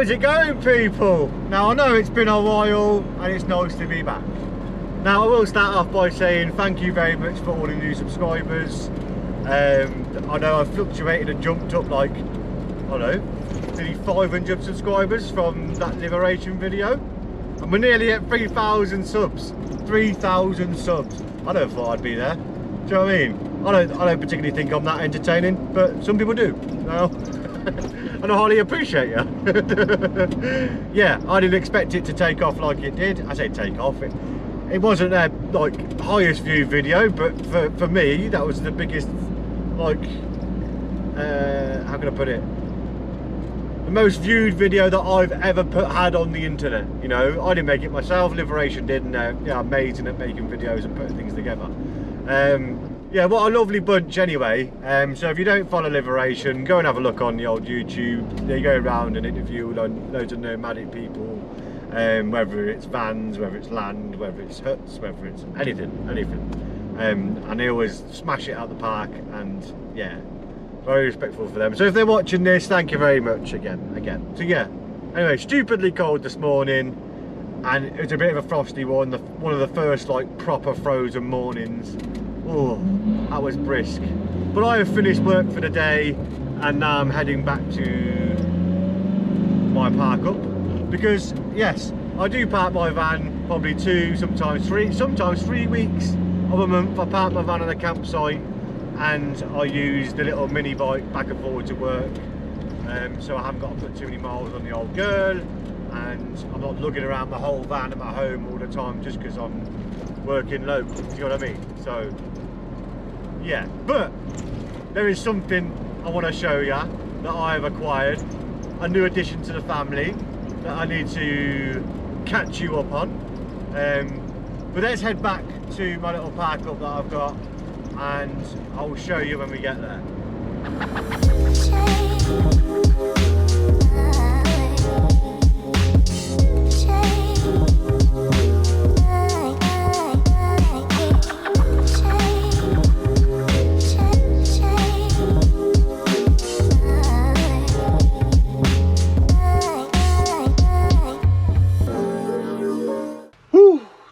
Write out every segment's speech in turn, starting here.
is it going, people? Now I know it's been a while and it's nice to be back. Now I will start off by saying thank you very much for all the new subscribers. I know I've fluctuated and jumped up like, I don't know, nearly 500 subscribers from that Liberation video. And we're nearly at 3,000 subs. 3,000 subs. I never thought I'd be there. Do you know what I mean? I don't particularly think I'm that entertaining, but some people do. Now, and I highly appreciate you. Yeah, I didn't expect it to take off like it did. I say take off. It wasn't a like highest view video, but for me that was the biggest, like how can I put it? The most viewed video that I've ever had on the internet. You know, I didn't make it myself. Liberation did, and they're amazing at making videos and putting things together. Yeah, what a lovely bunch anyway. So if you don't follow Liberation, go and have a look on the old YouTube. They go around and interview loads of nomadic people, whether it's vans, whether it's land, whether it's huts, whether it's anything. And they always smash it out the park, and yeah, very respectful for them. So if they're watching this, thank you very much again. So yeah, anyway, stupidly cold this morning, and it was a bit of a frosty one. One of the first like proper frozen mornings. Oh, that was brisk. But I have finished work for the day, and now I'm heading back to my park up, because yes, I do park my van probably 2, sometimes 3 weeks of a month. I park my van on a campsite and I use the little mini bike back and forward to work, so I haven't got to put too many miles on the old girl, and I'm not lugging around the whole van at my home all the time just because I'm working local. Do you know what I mean? So yeah, but there is something I want to show you that I have acquired, a new addition to the family that I need to catch you up on. But let's head back to my little park up that I've got, and I'll show you when we get there.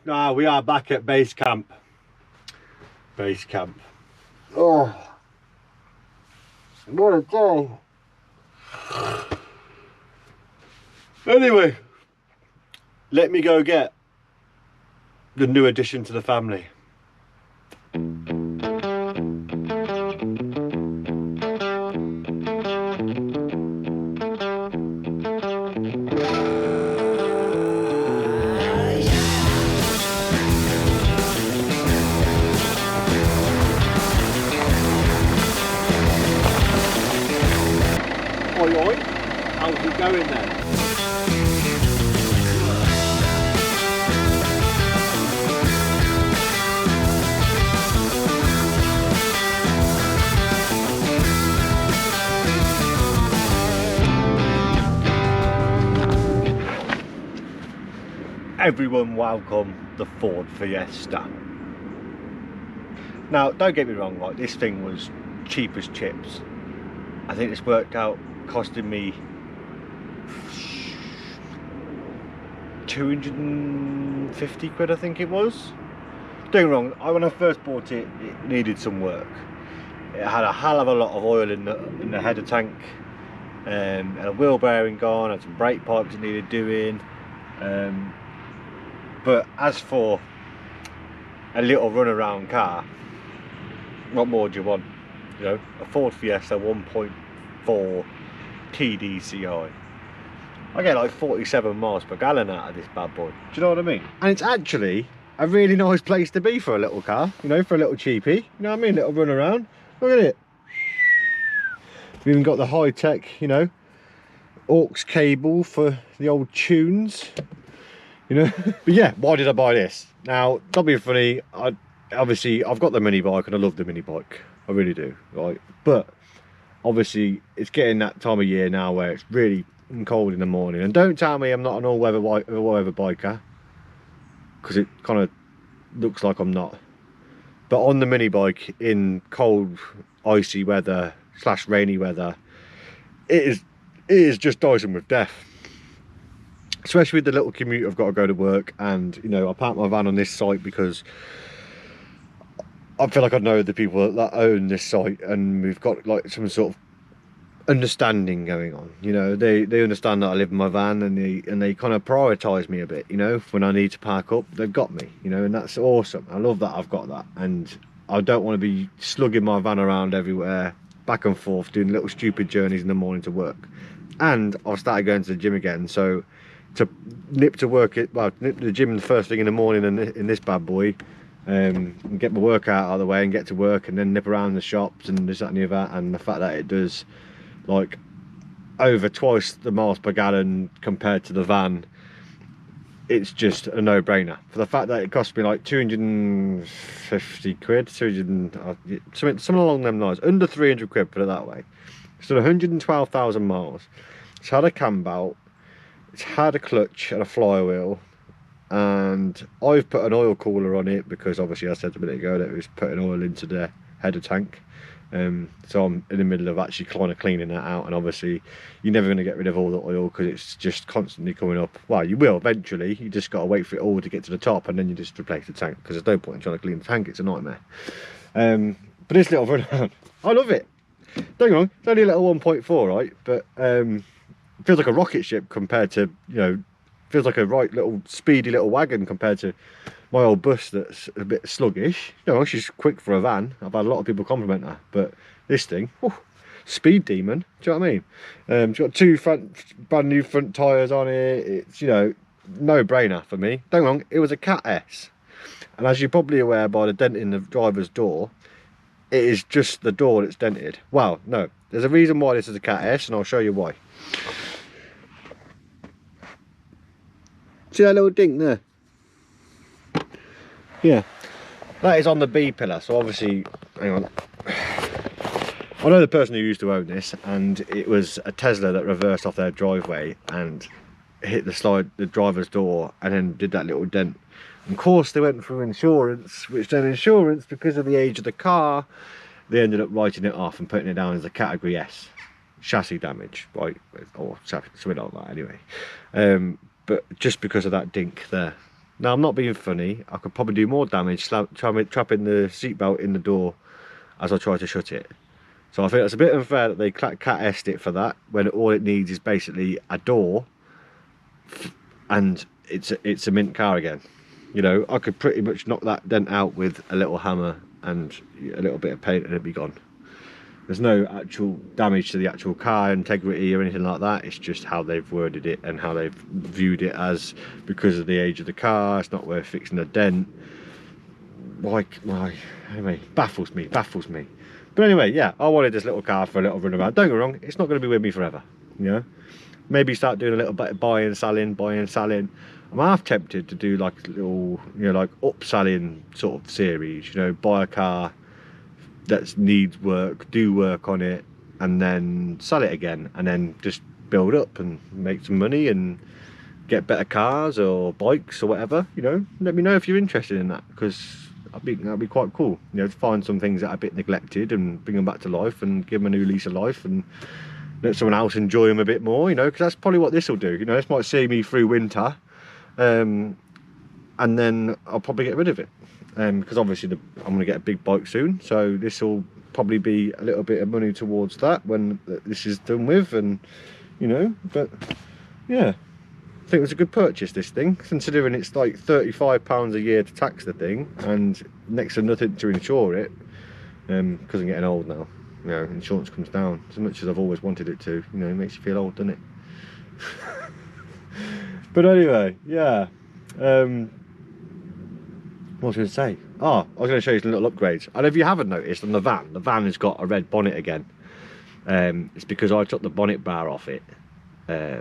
Now we are back at base camp. Oh, what a day. Anyway, let me go get the new addition to the family. How's it going then? Everyone welcome the Ford Fiesta. Now don't get me wrong, right, this thing was cheap as chips. I think it's worked out costing me 250 quid, I think it was. Don't get me wrong, when I first bought it, it needed some work. It had a hell of a lot of oil in the header tank, and a wheel bearing gone, had some brake pipes that needed doing. But as for a little runaround car, what more do you want? You know, a Ford Fiesta 1.4 TDCI. I get like 47 miles per gallon out of this bad boy. Do you know what I mean? And it's actually a really nice place to be for a little car, you know, for a little cheapie. You know what I mean? Little run around. Look at it. We've even got the high-tech, you know, aux cable for the old tunes, you know. But yeah, why did I buy this? Now, not being funny, obviously I've got the mini bike and I love the mini bike. I really do, right? But obviously it's getting that time of year now where it's really cold in the morning, and don't tell me I'm not an all-weather biker, because it kind of looks like I'm not. But on the mini bike in cold, icy weather / rainy weather, it is just dicing with death. especially with the little commute I've got to go to work. And you know, I park my van on this site because I feel like I know the people that own this site, and we've got like some sort of understanding going on. You know, they understand that I live in my van, and they kind of prioritize me a bit. You know, when I need to park up, they've got me. You know, and that's awesome. I love that I've got that, and I don't want to be slugging my van around everywhere, back and forth, doing little stupid journeys in the morning to work. And I've started going to the gym again, so to nip to work nip to the gym the first thing in the morning in this bad boy, and get my workout out of the way and get to work, and then nip around the shops and this, that and the other. And the fact that it does like over twice the miles per gallon compared to the van, it's just a no-brainer. For the fact that it cost me like 250 quid, 200, something along them lines, under 300 quid, put it that way. It's done 112,000 miles. It's had a cam belt, it's had a clutch and a flywheel, and I've put an oil cooler on it because obviously I said a minute ago that it was putting oil into the header tank. So I'm in the middle of actually kind of cleaning that out, and obviously you're never going to get rid of all the oil because it's just constantly coming up. Well, you will eventually, you just got to wait for it all to get to the top, and then you just replace the tank, because there's no point in trying to clean the tank, it's a nightmare. But this little run around, I love it. Don't get me wrong, it's only a little 1.4, right, but it feels like a rocket ship compared to, you know, feels like a right little speedy little wagon compared to my old bus that's a bit sluggish. You know, she's quick for a van. I've had a lot of people compliment her, but this thing, whew, speed demon. Do you know what I mean? It's got two brand new front tyres on it. It's, you know, no brainer for me. Don't get me wrong, it was a Cat S, and as you're probably aware by the dent in the driver's door, it is just the door that's dented. Well, no, there's a reason why this is a Cat S, and I'll show you why. See that little dink there? Yeah, that is on the B pillar. So obviously, hang on, I know the person who used to own this, and it was a Tesla that reversed off their driveway and hit the driver's door, and then did that little dent. And of course they went through insurance, which then insurance, because of the age of the car, they ended up writing it off and putting it down as a category S, chassis damage, right, or something like that anyway. But just because of that dink there. Now, I'm not being funny, I could probably do more damage trapping the seatbelt in the door as I try to shut it. So I think it's a bit unfair that they Cat S'd it for that, when all it needs is basically a door, and it's a mint car again. You know, I could pretty much knock that dent out with a little hammer and a little bit of paint, and it'd be gone. There's no actual damage to the actual car integrity or anything like that. It's just how they've worded it and how they've viewed it as, because of the age of the car, it's not worth fixing a dent. Anyway, baffles me. But anyway, yeah, I wanted this little car for a little run around. Don't get me wrong, it's not going to be with me forever, you know. Maybe start doing a little bit of buying, selling. I'm half tempted to do like a little, you know, like upselling sort of series, you know, buy a car that needs work, do work on it, and then sell it again, and then just build up and make some money and get better cars or bikes or whatever. You know, let me know if you're interested in that, because that'd be quite cool, you know, to find some things that are a bit neglected and bring them back to life and give them a new lease of life and let someone else enjoy them a bit more, you know, because that's probably what this will do. You know, this might see me through winter, and then I'll probably get rid of it. Because obviously I'm going to get a big bike soon, so this will probably be a little bit of money towards that when this is done with, and you know, but yeah, I think it was a good purchase, this thing, considering it's like £35 a year to tax the thing and next to nothing to insure it, because I'm getting old now. You know, insurance comes down as much as I've always wanted it to. You know, it makes you feel old, doesn't it? But anyway, yeah. What was I going to say? Oh, I was going to show you some little upgrades. And if you haven't noticed, on the van has got a red bonnet again. It's because I took the bonnet bar off it,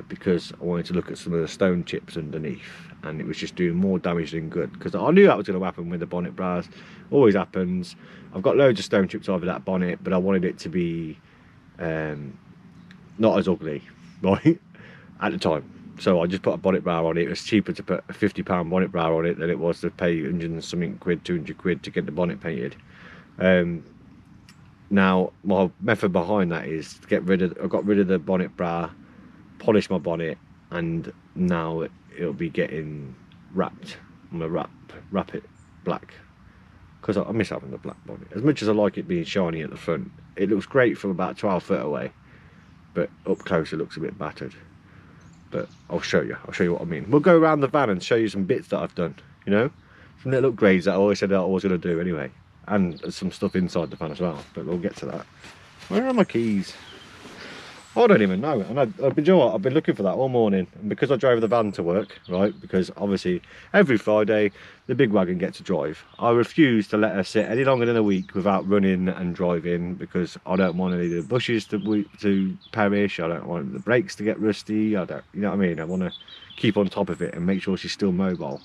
because I wanted to look at some of the stone chips underneath, and it was just doing more damage than good, because I knew that was going to happen with the bonnet bars. Always happens. I've got loads of stone chips over that bonnet, but I wanted it to be not as ugly, right, at the time. So I just put a bonnet bar on it. It was cheaper to put a £50 bonnet bar on it than it was to pay 100 and something quid, 200 quid to get the bonnet painted. Now my method behind that is to get rid of, I got rid of the bonnet bar, polished my bonnet, and now it'll be getting wrapped. I'm gonna wrap it black, because I miss having the black bonnet. As much as I like it being shiny at the front, it looks great from about 12 foot away, but up close it looks a bit battered. But I'll show you what I mean. We'll go around the van and show you some bits that I've done, you know, some little upgrades that I always said that I was going to do anyway, and some stuff inside the van as well, but we'll get to that. Where are my keys? I don't even know. And I've been, you know what, I've been looking for that all morning, and because I drove the van to work, right, because obviously every Friday the big wagon gets to drive, I refuse to let her sit any longer than a week without running and driving, because I don't want any of the bushes to perish, I don't want the brakes to get rusty, I don't, you know what I mean, I want to keep on top of it and make sure she's still mobile.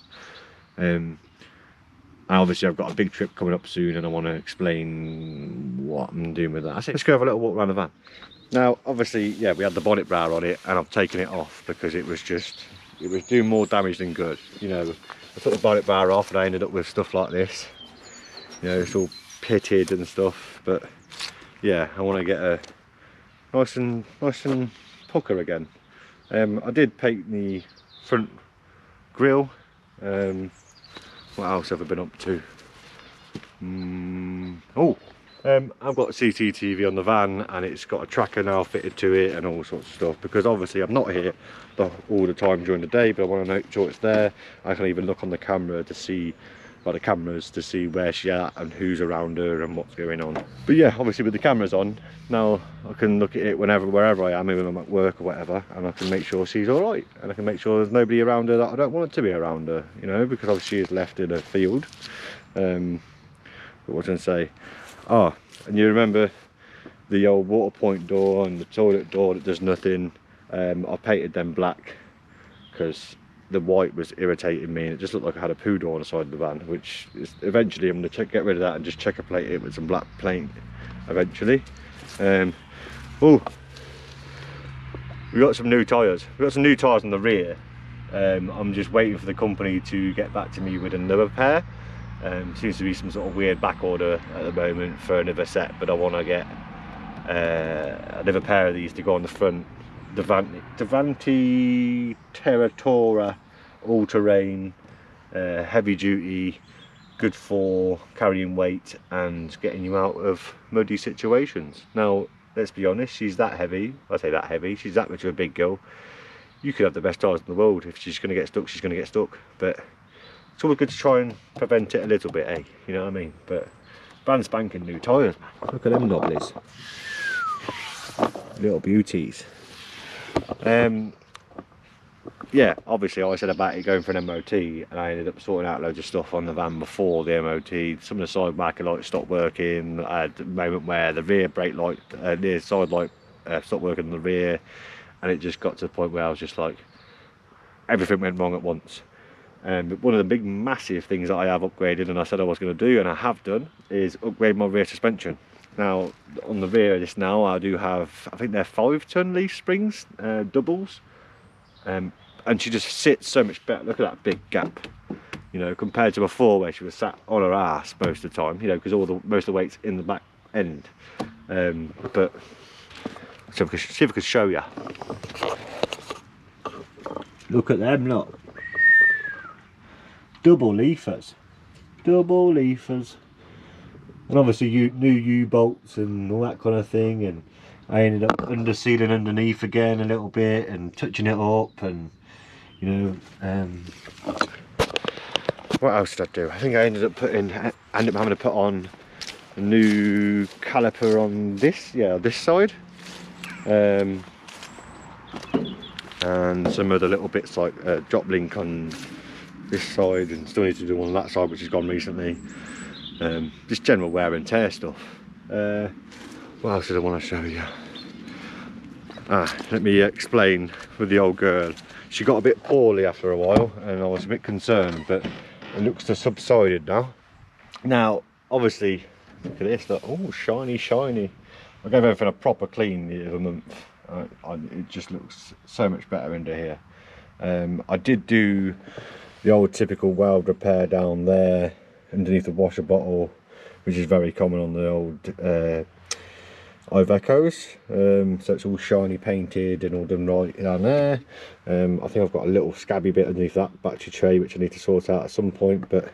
And obviously I've got a big trip coming up soon, and I want to explain what I'm doing with that. I said, let's go have a little walk around the van. Now, obviously, yeah, we had the bonnet bar on it, and I've taken it off because it was doing more damage than good. You know, I took the bonnet bar off and I ended up with stuff like this. You know, it's all pitted and stuff, but yeah, I want to get a nice and pucker again. I did paint the front grille. What else have I been up to? I've got CCTV on the van, and it's got a tracker now fitted to it and all sorts of stuff, because obviously I'm not here all the time during the day, but I want to make sure it's there. I can even look on the camera to see, well, the cameras to see where she's at and who's around her and what's going on. But yeah, obviously with the cameras on now, I can look at it wherever I am, even when I'm at work or whatever, and I can make sure she's all right, and I can make sure there's nobody around her that I don't want it to be around her, you know, because obviously she is left in a field. But what was I going to say? Oh, and you remember the old water point door and the toilet door that does nothing? I painted them black because the white was irritating me, and it just looked like I had a poo door on the side of the van, which is eventually I'm going to get rid of that and just checker plate it with some black paint eventually. Oh, we got some new tyres. We got some new tyres on the rear. I'm just waiting for the company to get back to me with another pair. Seems to be some sort of weird back order at the moment for another set, but I want to get another pair of these to go on the front. The Vanti Terratora all-terrain, heavy duty, good for carrying weight and getting you out of muddy situations. Now, let's be honest, she's that heavy. I say that heavy, she's that much of a big girl. You could have the best tyres in the world. If she's going to get stuck, she's going to get stuck. But it's always good to try and prevent it a little bit, eh? You know what I mean? But brand spanking new tyres, man. Look at them nobblies. Little beauties. Yeah, obviously I said about it going for an MOT, and I ended up sorting out loads of stuff on the van before the MOT. Some of the side marker lights stopped working. I had a moment where the rear brake light, the side light stopped working on the rear, and it just got to the point where I was just like, everything went wrong at once. But one of the big massive things that I have upgraded, and I said I was going to do, and I have done, is upgrade my rear suspension. Now on the rear of this now, I do have, I think they're 5-ton leaf springs, doubles, and she just sits so much better. Look at that big gap, you know, compared to before where she was sat on her ass most of the time, you know, because most of the weight's in the back end. But see if I could show you. Look at them, look. Double leafers, and obviously new U-bolts and all that kind of thing, and I ended up undersealing underneath again a little bit and touching it up, and you know, what else did I do? I think I ended up having to put on a new caliper on this, yeah, this side, and some other little bits like drop link on this side, and still need to do one on that side which has gone recently. Just general wear and tear stuff. What else did I want to show you? Let me explain with the old girl. She got a bit poorly after a while, and I was a bit concerned, but it looks to have subsided now. Now obviously, look at this, look, oh, shiny. I gave everything a proper clean the other month. It just looks so much better under here. I did do the old typical weld repair down there underneath the washer bottle, which is very common on the old Ivecos, so it's all shiny painted and all done right down there. I think I've got a little scabby bit underneath that battery tray which I need to sort out at some point, but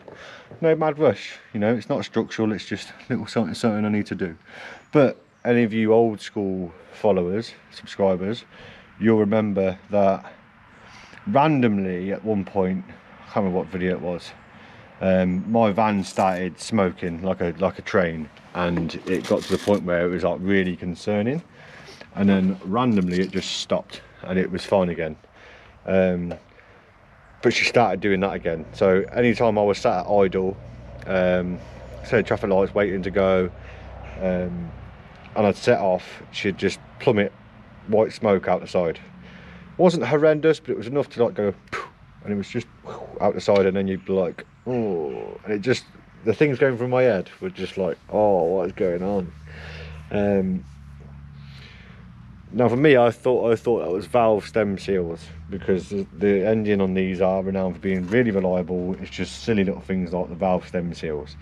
no mad rush, you know, it's not structural, it's just little something I need to do. But any of you old school followers, subscribers, you'll remember that randomly at one point, I can't remember what video it was, my van started smoking like a train, and it got to the point where it was like really concerning, and then randomly it just stopped and it was fine again. But she started doing that again. So anytime I was sat at idle, say traffic lights waiting to go, and I'd set off, she'd just plummet white smoke out the side. It wasn't horrendous, but it was enough to like go poof, and it was just out the side, and then you'd be like, oh, and it just, the things going through my head were just like, oh, what is going on? Now for me, I thought that was valve stem seals, because the engine on these are renowned for being really reliable. It's just silly little things like the valve stem seals.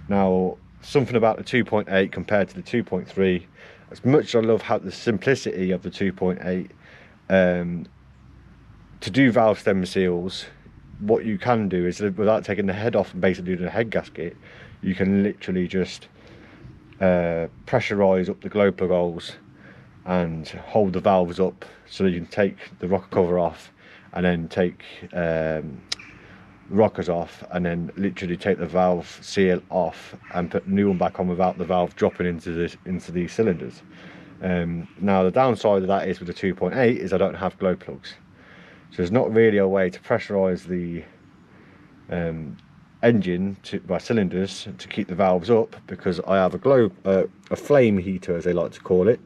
Now something about the 2.8 compared to the 2.3, as much as I love how the simplicity of the 2.8, to do valve stem seals, what you can do is, without taking the head off and basically doing a head gasket, you can literally just pressurize up the glow plug holes and hold the valves up, so that you can take the rocker cover off and then take the rockers off, and then literally take the valve seal off and put the new one back on without the valve dropping into these cylinders. Now the downside of that is, with the 2.8, is I don't have glow plugs, so there's not really a way to pressurize the engine by cylinders to keep the valves up, because I have a flame heater, as they like to call it,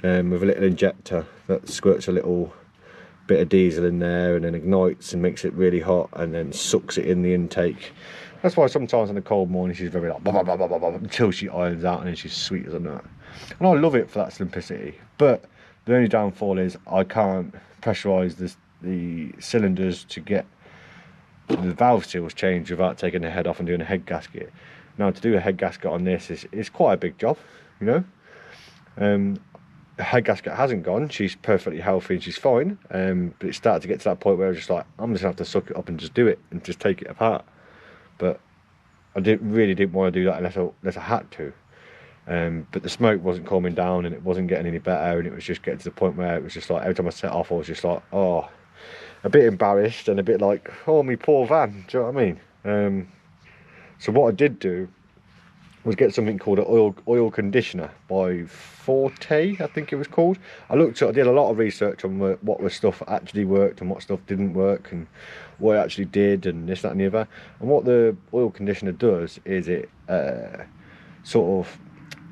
with a little injector that squirts a little bit of diesel in there and then ignites and makes it really hot and then sucks it in the intake. That's why sometimes on a cold morning she's very like blah, blah, blah, blah, blah, blah, until she irons out, and then she's sweet as a nut. And I love it for that simplicity, but the only downfall is I can't pressurize the cylinders to get the valve seals changed without taking the head off and doing a head gasket. Now to do a head gasket on this is quite a big job, you know. The head gasket hasn't gone, she's perfectly healthy and she's fine, but it started to get to that point where I was just like, I'm just gonna have to suck it up and just do it and just take it apart. But I really didn't want to do that unless I had to. But the smoke wasn't calming down and it wasn't getting any better, and it was just getting to the point where it was just like, every time I set off I was just like, oh, a bit embarrassed and a bit like, oh, me poor van, do you know what I mean? So what I did do was get something called an oil conditioner by Forte, I think it was called. I did a lot of research on what stuff actually worked and what stuff didn't work, and what it actually did, and this, that and the other. And what the oil conditioner does is it sort of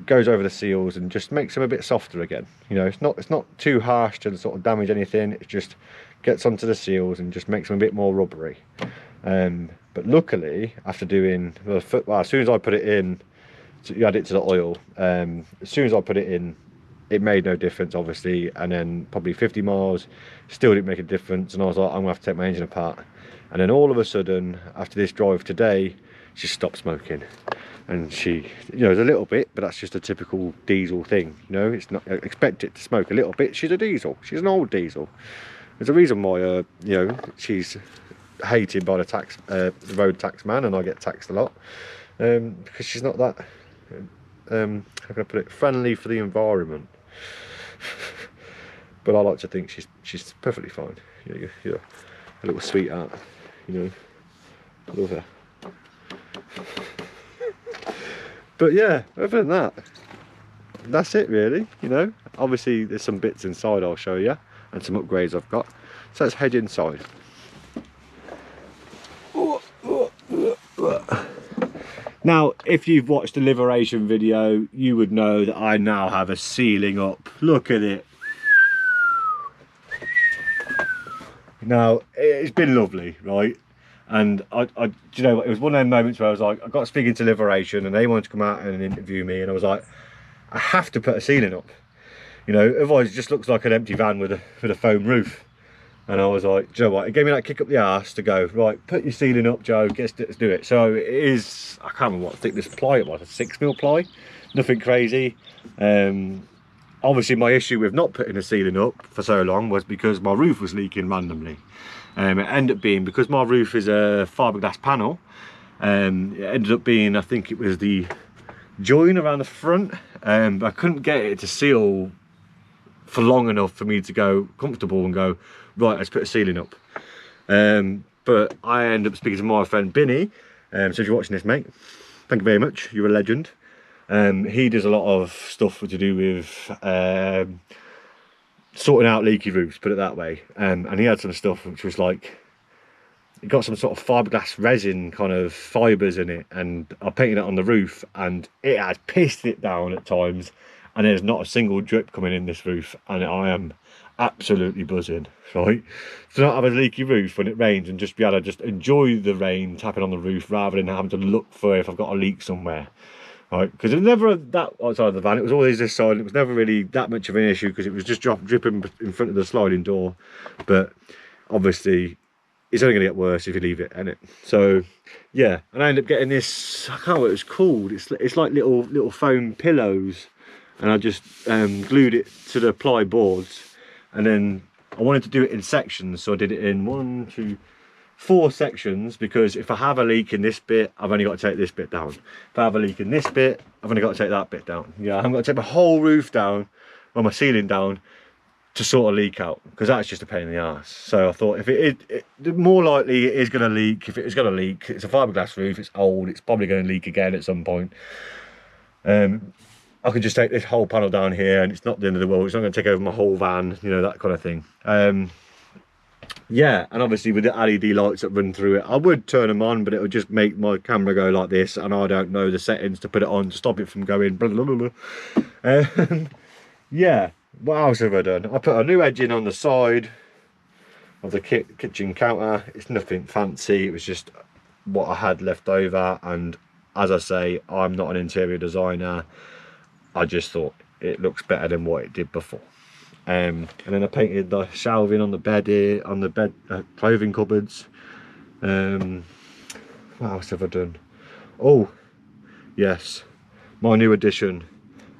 goes over the seals and just makes them a bit softer again. You know, it's not too harsh to sort of damage anything. It just gets onto the seals and just makes them a bit more rubbery. But luckily, after doing, well, as soon as I put it in, so you add it to the oil, as soon as I put it in, it made no difference, obviously, and then probably 50 miles still didn't make a difference, and I was like, I'm gonna have to take my engine apart. And then all of a sudden, after this drive today, she stopped smoking. And she, you know, there's a little bit, but that's just a typical diesel thing, you know. It's not, I expect it to smoke a little bit. She's a diesel, she's an old diesel. There's a reason why you know, she's hated by the road tax man, and I get taxed a lot, because she's not that how can I put it, friendly for the environment. But I like to think she's perfectly fine. You're a little sweetheart, you know. I love her. But yeah, other than that, that's it really, you know. Obviously there's some bits inside I'll show you, and some upgrades I've got. So let's head inside. Now, if you've watched the Liberation video, you would know that I now have a ceiling up. Look at it. Now, it's been lovely, right? And you know, it was one of those moments where I was like, I got speaking to Liberation and they wanted to come out and interview me, and I was like, I have to put a ceiling up. You know, otherwise it just looks like an empty van with a foam roof. And I was like, do you know what? It gave me that kick up the arse to go, right, put your ceiling up, Joe, let's do it. So it is, I can't remember what thickness ply it was, a 6mm ply, nothing crazy. obviously my issue with not putting the ceiling up for so long was because my roof was leaking randomly. It ended up being, because my roof is a fiberglass panel, it ended up being, I think it was the join around the front. I couldn't get it to seal for long enough for me to go comfortable and go, right, let's put a ceiling up. But I ended up speaking to my friend Binny. So if you're watching this, mate, thank you very much, you're a legend. He does a lot of stuff to do with sorting out leaky roofs, put it that way. And he had some stuff which was like, it got some sort of fiberglass resin kind of fibers in it, and I painted it on the roof and it had pissed it down at times, and there's not a single drip coming in this roof, and I am absolutely buzzing, right? To not have a leaky roof when it rains and just be able to just enjoy the rain tapping on the roof rather than having to look for if I've got a leak somewhere. Right, because it was never that outside of the van, it was always this side, and it was never really that much of an issue because it was just dripping in front of the sliding door. But obviously it's only going to get worse if you leave it, innit? So yeah, and I ended up getting this, I can't know what it's called, it's like little foam pillows, and I just glued it to the ply boards, and then I wanted to do it in sections, so I did it in 1, 2, 4 sections, because if I have a leak in this bit, I've only got to take this bit down. If I have a leak in this bit, I've only got to take that bit down. Yeah, I haven't got to take my whole roof down or my ceiling down to sort a leak out, because that's just a pain in the arse. So I thought, if more likely it is going to leak. If it is going to leak, it's a fiberglass roof, it's old, it's probably going to leak again at some point. I could just take this whole panel down here and it's not the end of the world. It's not going to take over my whole van, you know, that kind of thing. Yeah, and obviously with the LED lights that run through it, I would turn them on, but it would just make my camera go like this, and I don't know the settings to put it on to stop it from going blah, blah, blah, blah. Yeah, what else have I done? I put a new edge in on the side of the kitchen counter. It's nothing fancy, it was just what I had left over, and as I say, I'm not an interior designer. I just thought it looks better than what it did before. And then I painted the shelving on the bed here, on the bed clothing cupboards. What else have I done? Oh yes, my new addition,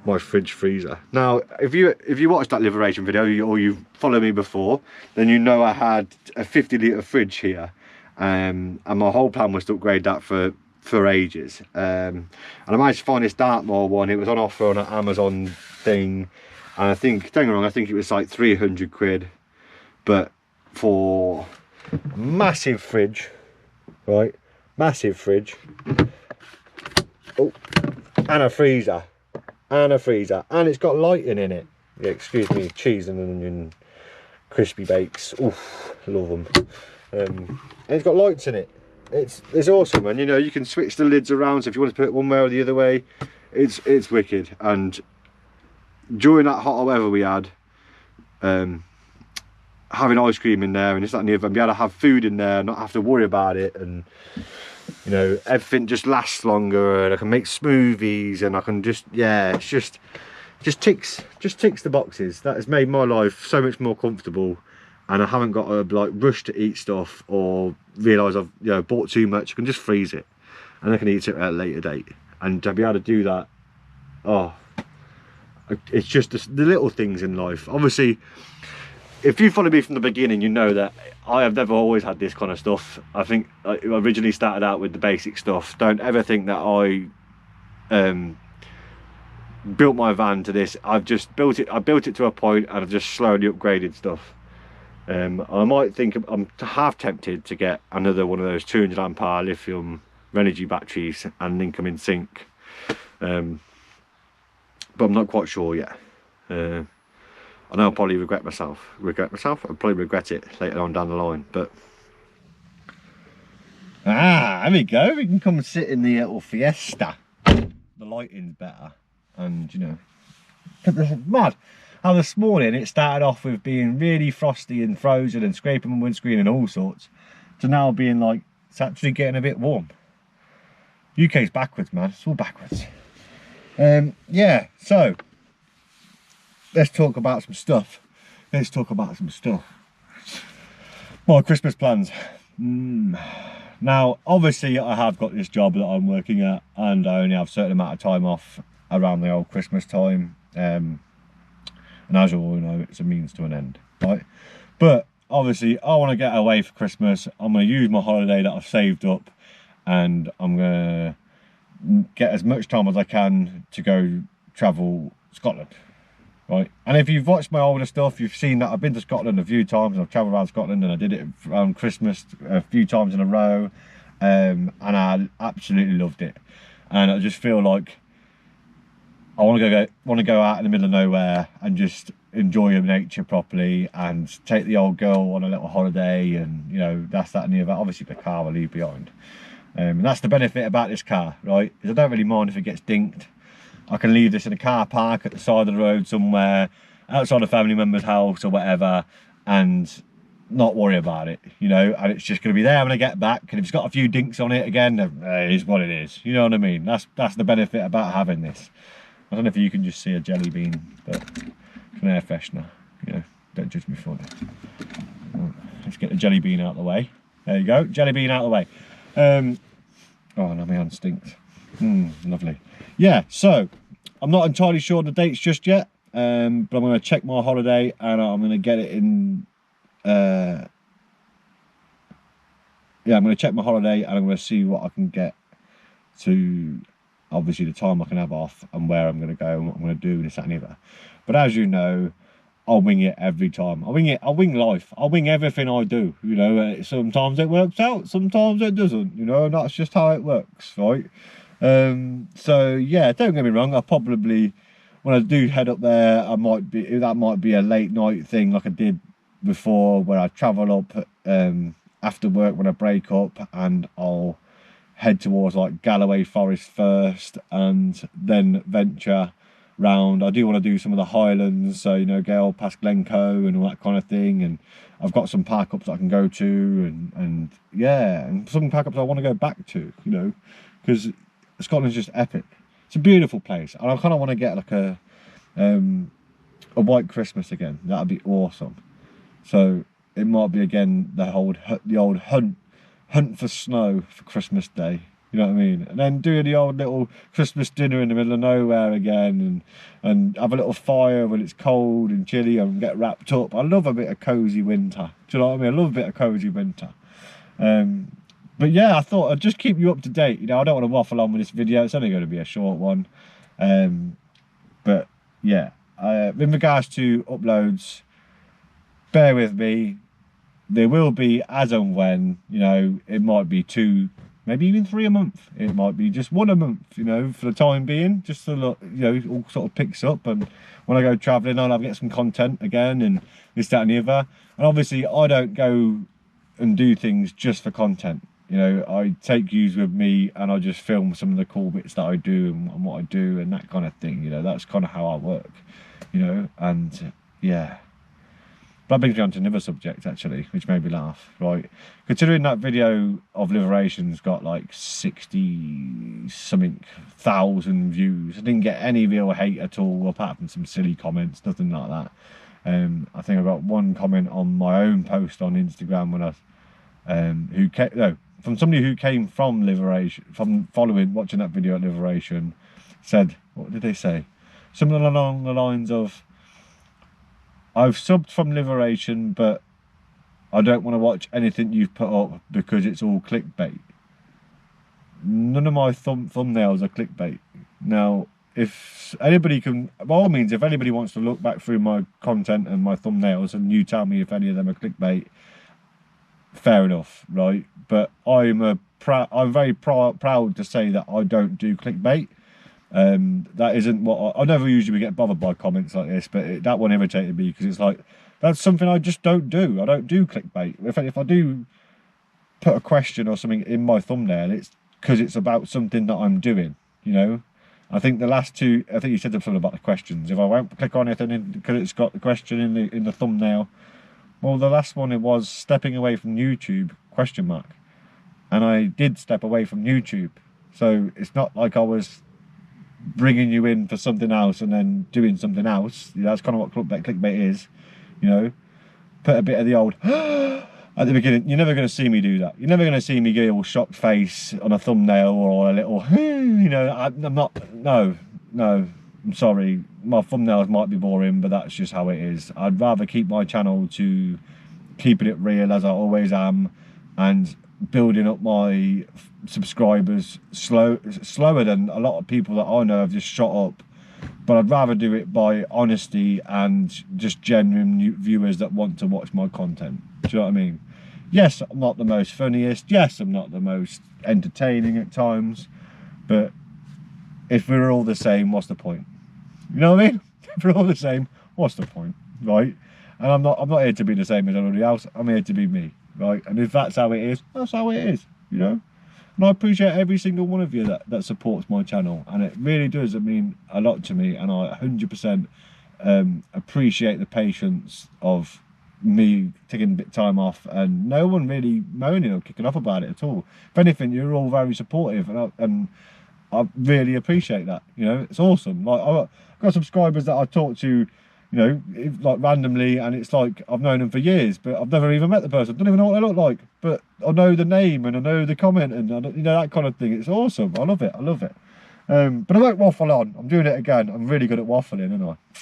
my fridge freezer. Now if you watched that Liberation video, or you followed me before, then you know I had a 50-litre fridge here, and my whole plan was to upgrade that for ages. And I managed to find this Dartmoor one. It was on offer on an Amazon thing, and I think, don't get me wrong, I think it was like 300 quid, but for massive fridge, right, massive fridge, oh, and a freezer, and it's got lighting in it. Yeah, excuse me, cheese and onion crispy bakes, oof, love them. And it's got lights in it. It's awesome, and you know, you can switch the lids around, so if you want to put it one way or the other way, it's wicked. And during that hot weather we had, having ice cream in there and this, that and the other, and be able to have food in there, not have to worry about it, and you know, everything just lasts longer, and I can make smoothies, and I can just, yeah, it's just ticks the boxes. That has made my life so much more comfortable, and I haven't got to like rush to eat stuff or realise I've, you know, bought too much. I can just freeze it and I can eat it at a later date, and to be able to do that, oh, it's just the little things in life. Obviously, if you follow me from the beginning, you know that I have never always had this kind of stuff. I think I originally started out with the basic stuff. Don't ever think that I built my van to this. I've just built it. I built it to a point, and I've just slowly upgraded stuff. I might think I'm half tempted to get another one of those 200 amp hour lithium energy batteries and link them in sync, but I'm not quite sure yet. I know I'll probably regret myself. I'll probably regret it later on down the line. But there we go. We can come and sit in the little Fiesta. The lighting's better, and you know, it's mad how this morning it started off with being really frosty and frozen and scraping my windscreen and all sorts, to now being like, it's actually getting a bit warm. UK's backwards, man. It's all backwards. Yeah, so let's talk about some stuff. My Christmas plans. Now, obviously, I have got this job that I'm working at, and I only have a certain amount of time off around the old Christmas time. and as you all know, it's a means to an end, right? But obviously I want to get away for Christmas. I'm going to use my holiday that I've saved up, and I'm going to get as much time as I can to go travel Scotland, right? And if you've watched my older stuff, you've seen that I've been to Scotland a few times. I've travelled around Scotland, and I did it around Christmas a few times in a row, and I absolutely loved it. And I just feel like I want to go out in the middle of nowhere and just enjoy nature properly, and take the old girl on a little holiday, and you know, that's that and the other. Obviously the car will leave behind, and that's the benefit about this car, right? Is I don't really mind if it gets dinked. I can leave this in a car park at the side of the road somewhere, outside a family member's house or whatever, and not worry about it, you know, and it's just going to be there when I get back. And if it's got a few dinks on it, again, it is what it is, you know what I mean? That's the benefit about having this. I don't know if you can just see a jelly bean, but it's an air freshener, you know, don't judge me for it. Let's get the jelly bean out of the way. There you go, jelly bean out of the way. Oh no, my hand stinks. Lovely. Yeah, so I'm not entirely sure of the dates just yet, but I'm going to check my holiday, and I'm going to get it in. Yeah, I'm going to check my holiday, and I'm going to see what I can get to, obviously the time I can have off, and where I'm going to go, and what I'm going to do, and this, that, and the other. But as you know, I'll wing it every time. I wing life. I wing everything I do, you know. Sometimes it works out, sometimes it doesn't, you know, and that's just how it works, right? So yeah, don't get me wrong, I probably, when I do head up there, that might be a late night thing like I did before, where I travel up after work when I break up, and I'll head towards like Galloway Forest first, and then venture round. I do want to do some of the Highlands, so you know, go past Glencoe and all that kind of thing, and I've got some park ups I can go to, and yeah, and some park ups I want to go back to, you know, because Scotland's just epic. It's a beautiful place, and I kind of want to get like a white Christmas again. That'd be awesome. So it might be again the old hunt for snow for Christmas Day. You know what I mean? And then do the old little Christmas dinner in the middle of nowhere again, and have a little fire when it's cold and chilly, and get wrapped up. I love a bit of cosy winter. Do you know what I mean? I love a bit of cosy winter. But yeah, I thought I'd just keep you up to date. You know, I don't want to waffle on with this video. It's only going to be a short one. But yeah, in regards to uploads, bear with me. There will be as and when, you know, it might be 2, maybe even 3 a month. It might be just 1 a month, you know, for the time being, just so that, you know, it all sort of picks up. And when I go travelling, I'll get some content again, and this, that, and the other. And obviously, I don't go and do things just for content. You know, I take yous with me, and I just film some of the cool bits that I do, and what I do, and that kind of thing. You know, that's kind of how I work, you know, and yeah. That brings me on to another subject, actually, which made me laugh, right? Considering that video of Liberation's got like 60-something thousand views, I didn't get any real hate at all, apart from some silly comments, nothing like that. I think I got one comment on my own post on Instagram when from somebody who came from Liberation, from watching that video at Liberation, said, what did they say? Something along the lines of, I've subbed from Liberation, but I don't want to watch anything you've put up because it's all clickbait. None of my thumbnails are clickbait. Now, if anybody can, by all means, if anybody wants to look back through my content and my thumbnails and you tell me if any of them are clickbait, fair enough, right? But I'm very proud to say that I don't do clickbait. That isn't what I never usually get bothered by comments like this, but that one irritated me, because it's like, that's something I just don't do. I don't do clickbait. If I do put a question or something in my thumbnail, it's because it's about something that I'm doing, you know. I think the last two, I think you said something about the questions. If I won't click on it and because it's got the question in the thumbnail, well, the last one, it was stepping away from YouTube ? And I did step away from YouTube, so it's not like I was bringing you in for something else and then doing something else. You know, that's kind of what clickbait is, you know. Put a bit of the old at the beginning. You're never going to see me do that. You're never going to see me get a shocked face on a thumbnail or a little, you know. I'm not, no. I'm sorry, my thumbnails might be boring, but that's just how it is. I'd rather keep my channel to keeping it real, as I always am, and building up my subscribers slower than a lot of people that I know have just shot up. But I'd rather do it by honesty and just genuine viewers that want to watch my content. Do you know what I mean? Yes, I'm not the most funniest. Yes, I'm not the most entertaining at times. But if we're all the same, what's the point? You know what I mean? If we're all the same, what's the point, right? And I'm not here to be the same as everybody else. I'm here to be me, right? And if that's how it is, that's how it is, you know? And I appreciate every single one of you that supports my channel. And it really does mean a lot to me. And I 100% appreciate the patience of me taking a bit of time off and no one really moaning or kicking off about it at all. If anything, you're all very supportive, and I really appreciate that. You know, it's awesome. Like, I've got subscribers that I talk to, you know, like randomly, and it's like I've known them for years, but I've never even met the person. I don't even know what they look like, but I know the name and I know the comment, and you know, that kind of thing. It's awesome. I love it. I love it. But I won't waffle on. I'm doing it again. I'm really good at waffling, aren't I?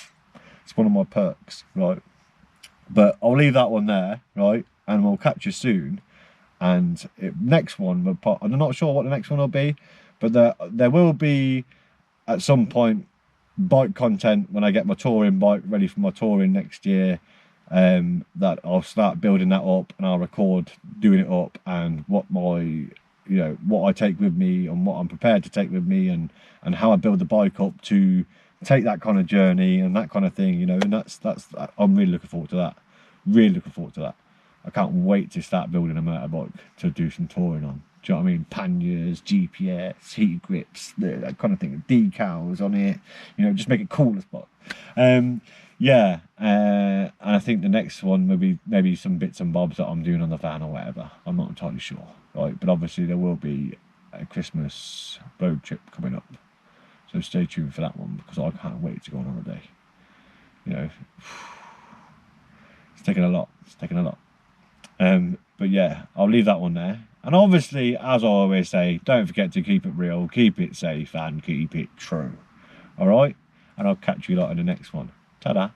It's one of my perks, right? But I'll leave that one there, right? And we'll catch you soon. And next one, I'm not sure what the next one will be, but there will be at some point bike content when I get my touring bike ready for my touring next year. That I'll start building that up, and I'll record doing it up, and what I take with me and what I'm prepared to take with me, and how I build the bike up to take that kind of journey and that kind of thing, you know. And that's I'm really looking forward to that. Really looking forward to that. I can't wait to start building a motorbike to do some touring on. Do you know what I mean? Panniers, GPS, heat grips, that kind of thing. Decals on it, you know, just make it cool as fuck. Yeah, and I think the next one will be maybe some bits and bobs that I'm doing on the van or whatever. I'm not entirely sure, right? But obviously there will be a Christmas road trip coming up. So stay tuned for that one, because I can't wait to go on holiday. You know, it's taking a lot. It's taking a lot. But yeah, I'll leave that one there. And obviously, as I always say, don't forget to keep it real, keep it safe, and keep it true. All right? And I'll catch you lot in the next one. Ta-da.